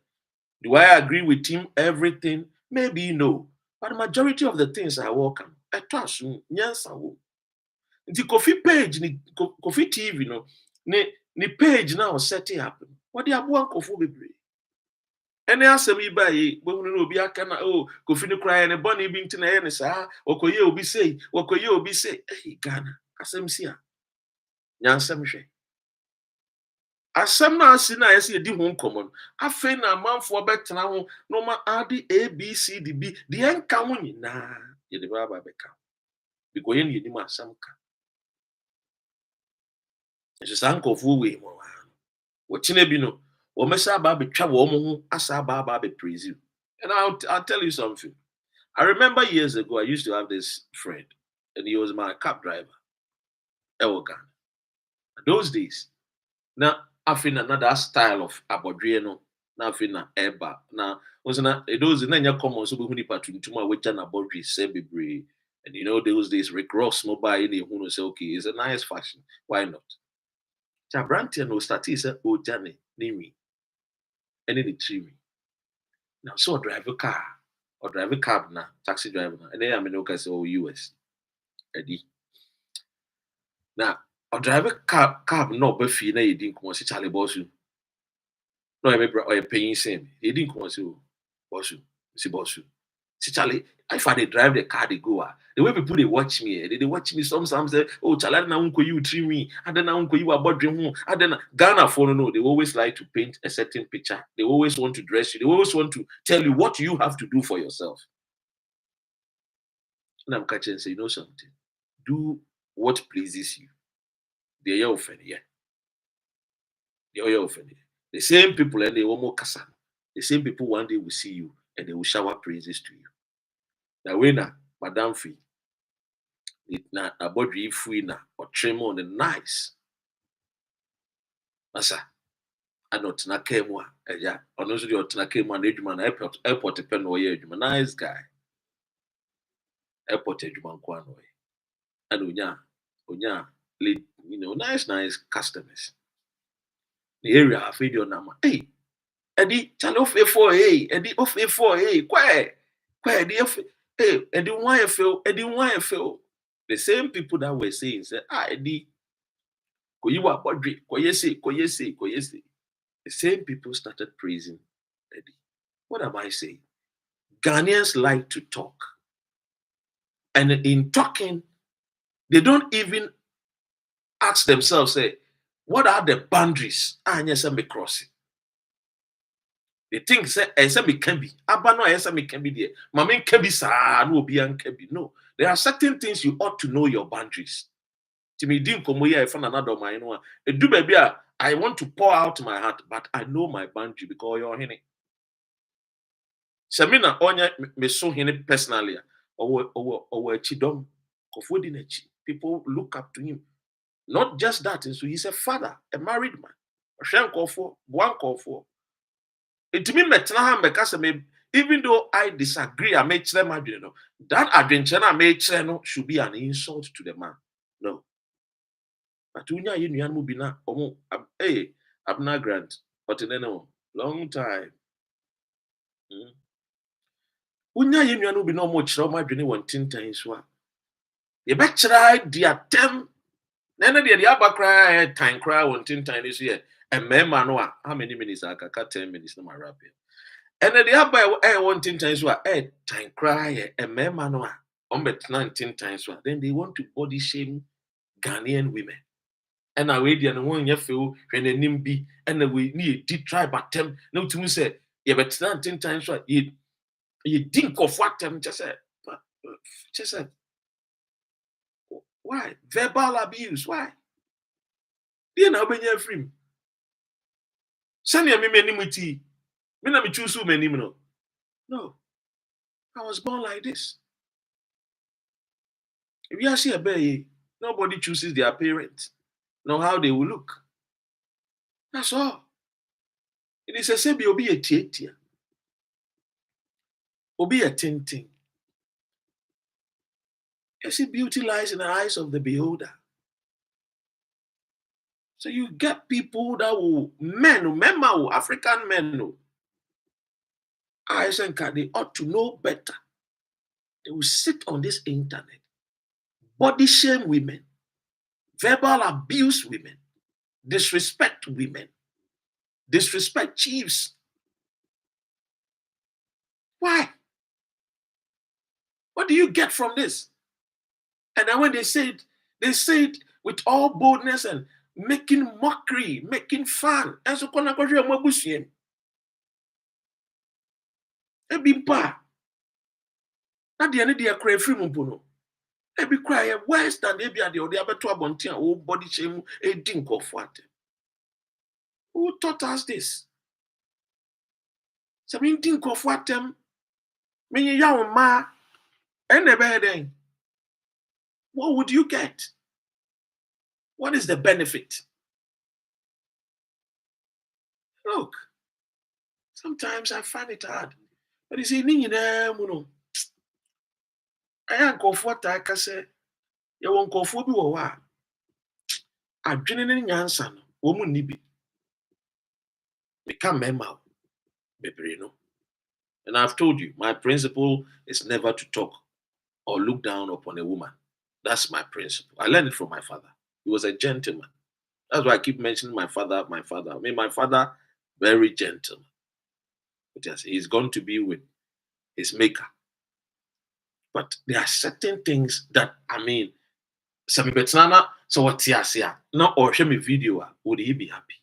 Do I agree with him? Everything? Maybe no. But the majority of the things I work on, I trust Nyansa. The Kofi page, the Kofi TV, no, ni page now set it up. What the Abuan Kofu be? Ene asem yi ba yi, we hunu no obi aka na Kofi no cry ne boni bi nti na ye ne saa, okoye obi sei, okoye obi sei. Hey Ghana, asem si a. Nyansem hwe. Asem na asi na yesi edi ho nkomo no. Afei na amanfo betena ho no ma ade ABCDB, de enka ho nyina. Ye de ba beka. Because ye ni enim asem ka. Ese sankofo we mo. Wo chine bi no, wo mesa ba betwa wo mo ho asa ba be praise you. And I'll tell you something. I remember years ago, I used to have this friend, and he was my cab driver. Ewogan. Those days, now I feel another style of abodrieno. Now I feel na eba. Now was na those in any common so we nipa tuntuma which an abodri sebibre. And you know those days Rick Ross mobile in the who say okay, it's a nice fashion. Why not? Chabrantia no stati say o jane nimi. Any the tree. Now so drive a car or drive a cab na taxi driver na. And then I mean okay say oh US. Eddie. Now or drive a cab no be fee na yedi nko si chale boss you. No I or you paying same. Yedi nko si o boss you. Si boss you. See Charlie, if I dey drive the car they go the way people they watch me, they watch me sometimes say, oh Charlie na unko you treat me, and then na unko you about dream home, and then Ghana for no, they always like to paint a certain picture. They always want to dress you, they always want to tell you what you have to do for yourself. And I'm catching and say, you know something, do what pleases you. They're your offended, yeah. They're your offended. The same people and they almost kasa. The same people one day will see you and they will shower praises to you. Now when Madam Fee na abodri free na ɔtwe on the nice masa ana ɔtena kaa mu a ɛya ɔno nso deɛ ɔtena kaa mu a n'adwuma na airport pɛ na ɔyɛ adwuma nice guy airport adwuma nko a na ɔyɛ ana onya you know nice customers the area afei deɛ ɔnam a hey ɛdi kyale ofefo hey ɛdi ofefo hey kwae ɛdi efe hey ɛdi nwa efe the same people that were saying say ɛdi koyiwa bodri koyese. The same people started praising Eddie. What am I saying? Ghanaians like to talk. And in talking, they don't even ask themselves, say, what are the boundaries? Yes, I'm crossing. They think, say, me can be. Abano, yes, me can be there. Mami can be, sa, no, be can be. No. There are certain things you ought to know your boundaries. Timi dim komoya if another my know. Do baby, I want to pour out my heart, but I know my boundary because you're in it. Semina onya me so him personally or chidom of people look up to him. Not just that, so he's a father, a married man. Shen call for one call for. It me metna because even though I disagree, I make them that adventure I make should be an insult to the man. No. But unya you know be na hey Abna Grant, but long time. Unya ye nua no bi na omo kyerɛ omo adwene wɔ ntintan so a ye bɛkyerɛ di atem na na de aba kra tan kra wɔ ntintan ne so ye mmarima no a how many minutes akaka 10 minutes na ma wrap here and de aba wɔ ntintan so a tan kra ye mmarima no a on betena ntintan so a then they want to body shame Ghanaian women and we dey no won ye feel hwɛ n'anim bi and we need di tribe atem na utumi sɛ ye betena ntintan so a you think of what them just said. Why? Verbal abuse. Why? You know, when you're free. Send me many muti. Me na me choose many no. No. I was born like this. If you see a baby, nobody chooses their parents, nor how they will look. That's all. It is a sebi obi a tietia. Obi a tinting. You see, beauty lies in the eyes of the beholder. So you get people that will, African men, they ought to know better. They will sit on this internet, body shame women, verbal abuse women, disrespect women, disrespect chiefs. Why? What do you get from this? And then when they said with all boldness and making mockery, making fun. And so kona kwa jwe mabusiem. Ebimpa. Na de ne de akra free mu no. Ebi cry worse than ebi ade ode abeto abonten a wo body shame edi nkofo ate. Who taught us this? So me di nkofo atem. Me ya wo ma ene be den. What would you get? What is the benefit? Look, sometimes I find it hard. But you see, ni nyina mu no. Aya nkofo ata ka se ye won nkofo bi wo wa. Adwene ne nyansa no, wo mu ni bi. Meka mema bebre no. And I've told you, my principle is never to talk or look down upon a woman. That's my principle. I learned it from my father. He was a gentleman. That's why I keep mentioning my father, my father. I mean, my father, very gentle. But yes, he's going to be with his maker. But there are certain things that, I mean, some betanana, so what here, now or show me video, would he be happy?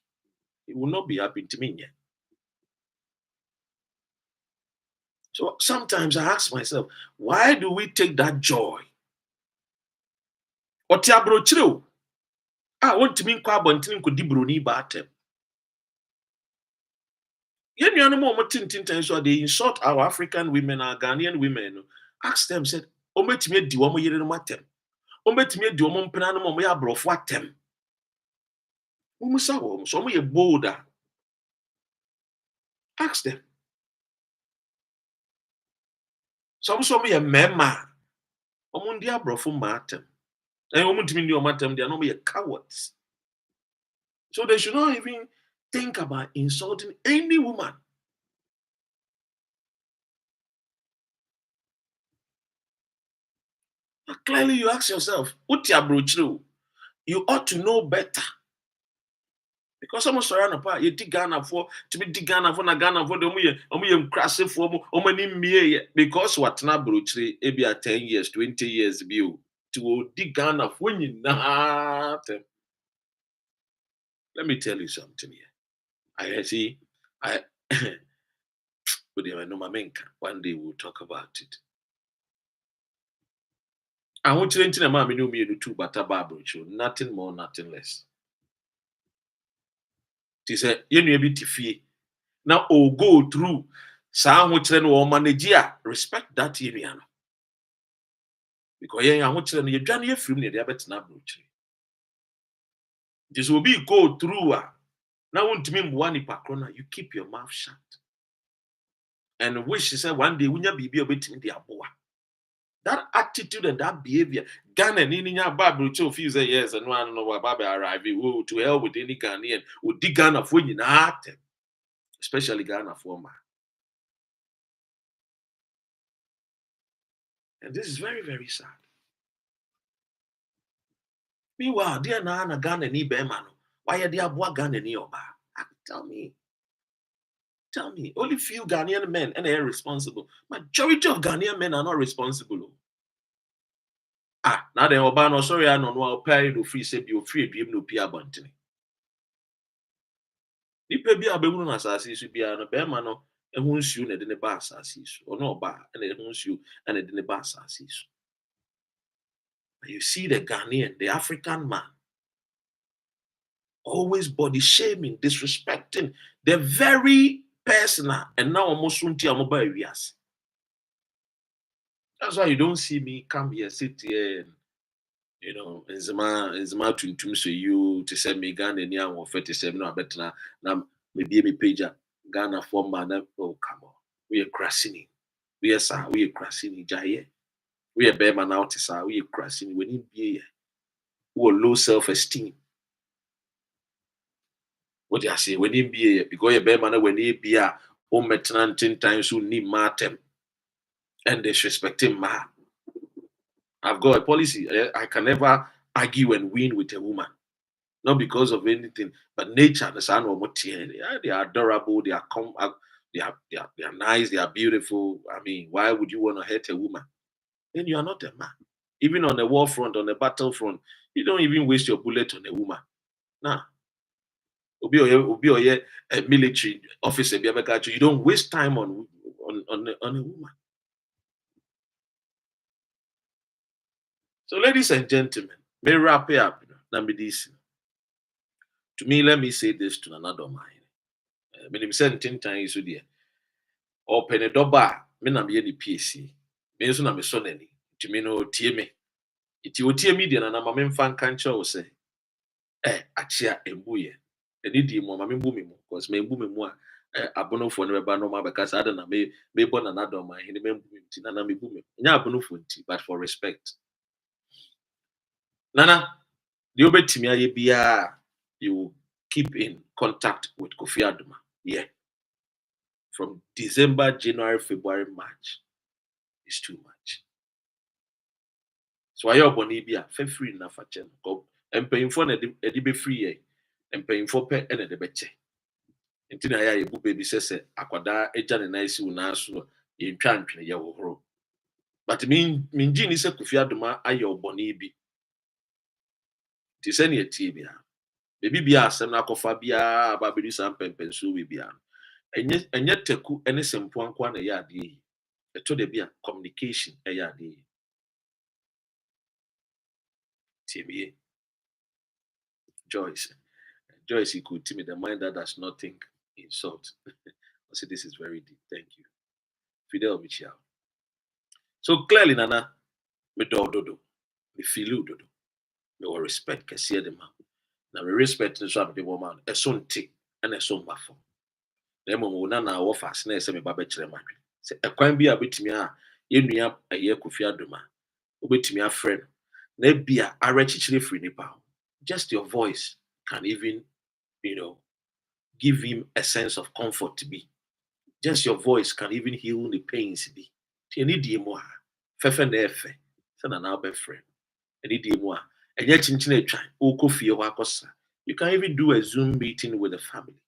He will not be happy to me yet. So sometimes I ask myself, why do we take that joy? Otiabro I want to mean kwabontin ko di broni batem. Yen you know tintin so they insult our African women, our Ghanaian women. Ask them, said, Ometime di womo yere no matem. Ometime di womo mpena no mo ya brofo atem. Umusa wo so mo ye bolder. Ask them. Some so mo ye mema. Omo ndi abrofo matem. And ometime ndi omatem they are no mo ye cowards. So they should not even think about insulting any woman. But clearly, you ask yourself, what you ought to know better. Because someone surround apart, you dig Ghana for to be dig Ghana for na Ghana for the crassy for because what na brochre maybe 10 years, 20 years view to dig Ghana for you not. Let me tell you something here. I see I but one day we'll talk about it. I want you to know me too, but nothing more, nothing less. She said, you know, be tifie. Now, go through. Sa which then will manage respect that area. Because I want you to film near the bet na brooch. This will be go through. Now, want to mean one ipacrona, you keep your mouth shut. And wish she said one day when you be a bit in the aboa. That attitude and that behavior, Ghana in your Bible, few say yes, and one know what Baba arrive to hell with any Ghanaian, would dig Ghana for you, especially Ghana for man. And this is very, very sad. Meanwhile, dear Nana Ghana ni Bemano, why are dear Boa Ghana ni Oba? Tell me. Only few Ghanaian men and they are responsible. Majority of Ghanaian men are not responsible. Now the Obano, sorry, I don't know, pay the free say you free, you no Pia Bontini. Nipa bi abemu na asase so bia no be ma no ehun siu na de ne ba asase so ono oba na ehun siu na de ne ba asase so. You see the Ghanaian, the African man, always body shaming, disrespecting the very personal and now almost unti amoba areas. That's why you don't see me come here, sit here, and you know, Zema to so you to send me Ghana near 147 no better now maybe me page Ghana for man. Oh come on, we are crashing. We are crashing Jaye. We are bear man out sir, we are crashing when him be who low self-esteem. What do I say when him be because you bear man when he be a home metan 10 times who need matem and disrespecting ma. I've got a policy. I can never argue and win with a woman. Not because of anything, but nature, the son of they are adorable, they are They are nice, they are beautiful. I mean, why would you want to hurt a woman? Then you are not a man. Even on the war front, on the battlefront, you don't even waste your bullet on a woman. Nah. Obi or a military officer, you don't waste time on a woman. So, ladies and gentlemen, may wrap it up. To me, let me say this to another mind. When you said 10 times, or Penedoba, men am the PSC. Me so na me son ani. To me no tie me. Iti otie media na ma me mfa nka nkyerɛ wo sɛ achia embuye. Eni di mo ma me mbu me mu because me mbu me mu a abonofo no beba no ma beka sa na me bɔ na Dormaahene me mbu me nti na me bu me. Nya abonofo nti but for respect. Nana, the obetimi aye bia you keep in contact with Kofi Adoma. Yeah. From December, January, February, March. It's too much. So I have boni bia fe free na fa chen. Ko empayinfo na de be free e. Empayinfo pe e na de be che. Nti na ya ebu baby sese akwada eja ne na isi una so ye ntwa ntwene ye wohoro. But min ji ni se Kofi Adoma aye oboni bi. Ti se na etie bia. Baby bia asem na akofa bia aba be sam pempenso we bia. Enye teku ene sempo anko na ya ade yi. Eto de bia communication e ya ade yi. TBA. Joyce. Joyce, he could tell me the mind that does not think insult. I said, this is very deep. Thank you. Fidel Michel. So clearly, Nana, me do dodo, me feel dodo, me will respect can see them. Now me respect the swap the woman, a son tick and a son baffle. The moment Nana offer snare say me babe chere matri. Say a kwan bi a betimi a ye nua a ye Kofi Adoma. Obetimi a friend. Na bia arechichire free nipa. Just your voice can even, give him a sense of comfort to be. Just your voice can even heal the pains be. Any demo, fefe na efe, sana na be friend. Any demo, and yet chinchine try, oko fie wakosa. You can even do a Zoom meeting with the family.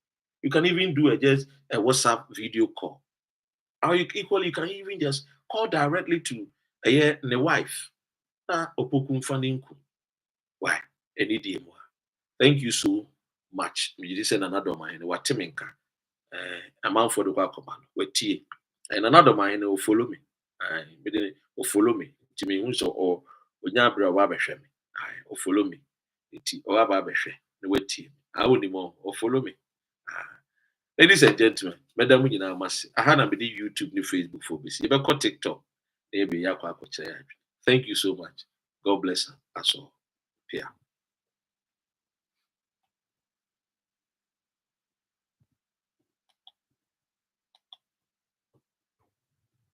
You can even do just a WhatsApp video call. Or you can even just call directly to the wife. Na opokum faninku. Why? Any demo. Thank you so much. Me just another mind. What temenka? Amount for the work command. We tie. And another mind will follow me. Will follow me. To me, or Onyabra Wabeshem. Will follow me. Or Ababeshe. The way tie. I won't more. Or follow me. Ladies and gentlemen, Madam Wina Masi. I had a YouTube, new Facebook for this. If I call TikTok, maybe Yakwa. Thank you so much. God bless us all. Yeah.